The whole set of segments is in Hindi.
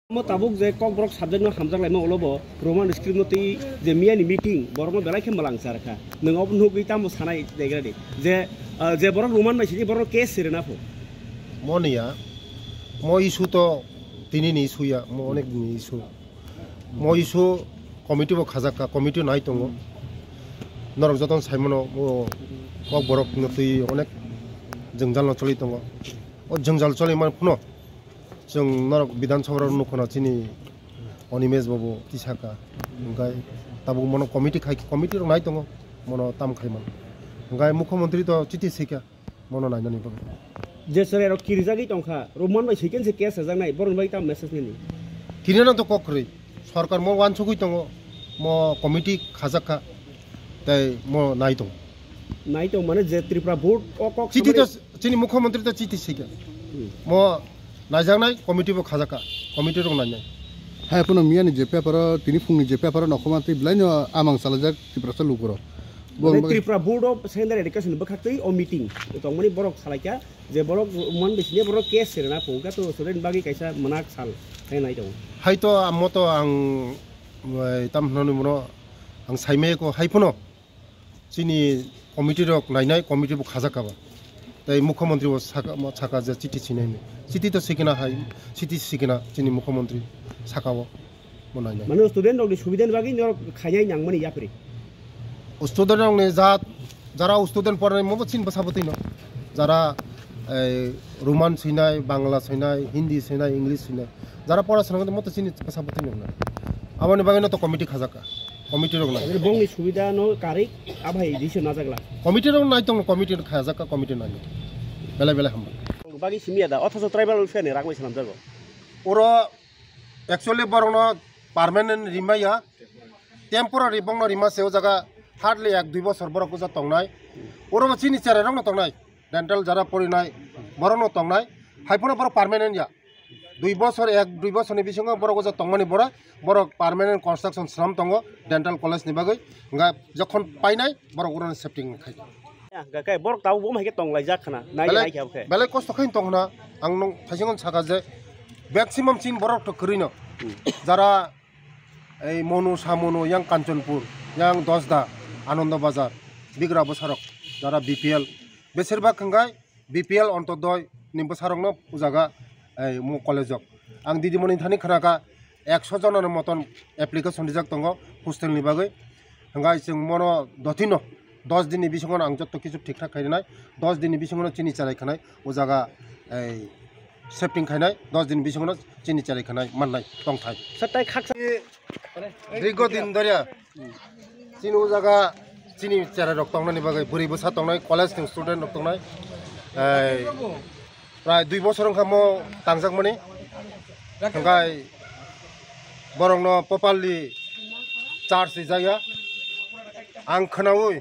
Mo tabuk je kok brok subject no hamjak lai mo olobo roman script no ti je miani meeting borok no belai ke malang sarka nang ob nu gita mo sanai degra de je borok roman mai sini borok case sirena fo monia mo isu to tini ni isu ya mo onek ni isu mo isu committee bo khajaka committee nai tongo norok joton saimono mo kok borok no ti onek jengjal no choli tongo o jengjal choli man phuno जों नरक विधान सभा नुखना चिनी अनिमेश बाबू तिसाका ओंगाय ताबु मनो कमिटी रंग नाय दङ मनो ताम खायमान ओंगाय मुख्यमंत्री तो चिठी सेका मनो नायनानै बग जे सरे रो किरिजागि टंखा रोमन बाय सेकेन्ड से केस जानाय बरन बाय ताम मेसेज नि किरिना तो कखरै सरकार मो वान सगुइ दङ मो कमिटी खाजाका ताय मो नाय दं माने जे त्रिपुरा बोर्ड अक चिठी तो चिनी मुख्यमंत्री तो चिठी सेका मो नाजानाय कमिटी बो खाजाका कमिटी रंग नाय हाय पुनो मियानि जे पेपर तिनि फुंनि जे पेपर नखमाति ब्लाइनो आमां सालाजाक त्रिपुरा लुगुरो Tripura board of secondary education बखातै अ मीटिंग तो मनि बरक सालायका जे बरक मन बिसिने बरक केस सेरना फुंका तो स्टुडेन्ट बागि कायसा मनाक साल नाय दं हाय तो आमतो आं ताम ननु मनो आं साइमे को हाय पुनो चिनि कमिटी रक नायनाय कमिटी बो खाजाकाबा ताई मुख्यमंत्री वो साका जे चिठी छिनाय चिठी तो सिकिना हाय चिठी सिकिना चिनि मुख्यमंत्री साकावो मनाय माने स्टुडेन्ट रक सुबिदानि बागि न खायनाय नांमनि याफरि स्टुडेन्ट रक ने जारा स्टुडेन्ट पढनाय मबो चिन बसाबतै न जारा रोमान सिनाय बांला सिनाय हिंदी सिनाय इंग्लिश सिनाय जारा पढासना मत चिन बसाबतै न आबानि बागि न तो कमिटी खाजाका कमिटी रक नाय बंगनि सुबिदा न कारिक आभाय दिसो नाजागला कमिटी रक नाय दं कमिटी खाजाका कमिटी नाय बेले बेले हम बागि सिमिया दा अथस ट्राइबल वेलफेयर रागमै सानाम जागो ओरो एक्चुअली बरनो परमानेंट रिमाया टेम्पोरारि बंनो रिमा सेव जगह हार्डली 1-2 बছর बरक जा तंगनाय ओरो चिनि चेरे रंग तंगनाय डेंटल जरा परिनाय बरनो तंगनाय हाइफोनो बर परमानेंट या 2 বছর 1-2 বছরनि बिसंग बरक जा तंगमानि बरक परमानेंट कंस्ट्रक्शन श्रम तंगो डेंटल कलेज नि बागै गा जखन पाइनाय बरक उरन सेफ्टिंग खाय गाय बरक ताव बम हायके तंगलाय जाखना नाय खायखे बेले कष्ट खैन तंगना आं नं थाइजों साका जे मैक्सिमाम चिन बरक तो करिनो जरा ए मनु सामनु yang कांचनपुर yang दसदा आनंद बाजार बिग्रा बसारक जरा बीपीएल बेसेरबा खंगाय बीपीएल अंतोदय नि बसारक न उजागा ए मो कलेजक आं दिदिमनि थानि खनाका 100 जनन मतन एप्लिकेशन दिजाक तंगो हस्टेल नि बागै हंगाय जों मनो दथिनो 10 दिननि बिसंगन आं जत्त किछु ठीक ठाक खायनाय 10 दिननि बिसंगन चिनि चाराय खानाय उजागा ए सेफ्टिंग खायनाय 10 दिन बिसंगन चिनि चाराय खानाय माननाय तंथाय सताय खाकसा दीर्घ दिन दरिया चिनि उजागा चिनि चाराय रक तंगनानि बागै बुरि बसा तंगनाय कलेज नि स्टुडेन्ट रक तंगनाय प्राय 2 বছর खामो तांजाकमनि हंगाय बरंनो पपालि चार्ज जाया आं खोनावै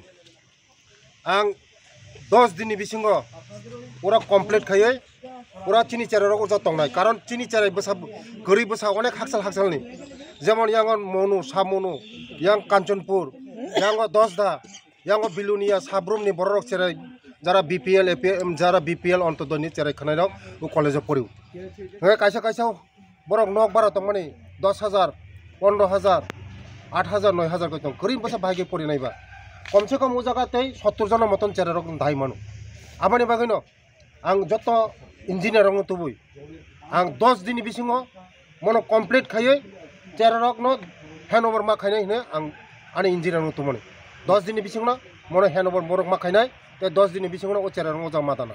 आं 10 दिन बिसंग पूरा कमप्लीट खायै पूरा चिनि चाराय रक जा तंगनाय कारण चिनि चाराय बसा गरि बसा अनेक हाकसालनि जेमन यांगन मनु सामनु yang Kanchanpur yang Dasda yang Belonia साब्रुमनि बरक चाराय जरा बीपीएल एपीएम जरा बीपीएल अंतोदयनि चाराय खानाय दं उ कलेज पढिउ हे कायसा बरक नक बारा तंगमानि 10,000 15,000 8,000 9,000 कय दं गरि बसा भागे पढिनायबा कम से कम उ जागातै 70 जन मतन चाराय रक दाय मानु आबानि बागैनो आं जत इंजिनियर रंग तुबुय आं 10 दिन बिसिङो मनो कमप्लीट खायै चाराय रक न हैंडओवर मा खायनाय ने आं आनि इंजिनियर रंग तुमने 10 दिन बिसिङो मनो हैंडओवर बरक मा खायनाय ते 10 दिन बिसिङो ओ चाराय रंग जा मादाना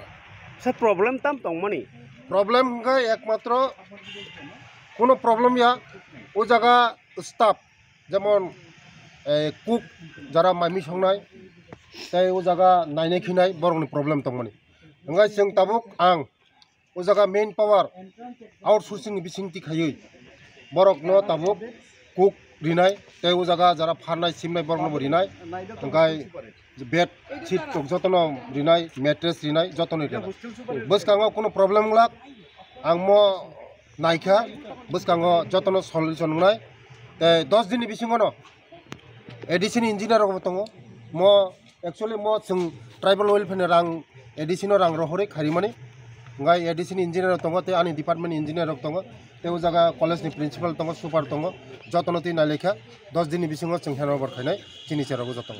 सर प्रॉब्लम ताम तंगमनि प्रॉब्लम का एकमात्र कोनो प्रॉब्लम या ओ जगह स्टाफ जेमन कुक जरा मामी संनाय ताय ओ जगह नायनाय खिनाय बरकनि प्रॉब्लम तंगमनि ओंगाय जों ताबुक आं ओ जगह मेन पावर आउटसोर्सिंग बिसिंति खायै बरक न ताबुक कुक रिनाय ताय ओ जगह जरा फाननाय सिमनाय बरक न रिनाय ओंगाय बेड सीट जतन रिनाय मैट्रेस रिनाय जतन रिनाय बसकांगो कोनो प्रॉब्लम लाक आं मो नायखा बसकांगो जतन सल्यूशन नाय ते 10 दिन बिसिङो न एडिशन इंजिनियर रक तंगो मो एक्चुअली मो जों ट्राइबल वेलफेयर रां एडिशन रां रहरै खारिमानि गाय एडिशन इंजिनियर दङ ते आंनि डिपार्टमेंट इंजिनियर दङ तेव जागा कलेज नि प्रिन्सिपाल दङ सुपार दङ जतन ति नालेखा 10 दिन नि बिसिङाव जों हेन्डओभार खायनाय चिनि सेरावबो जतन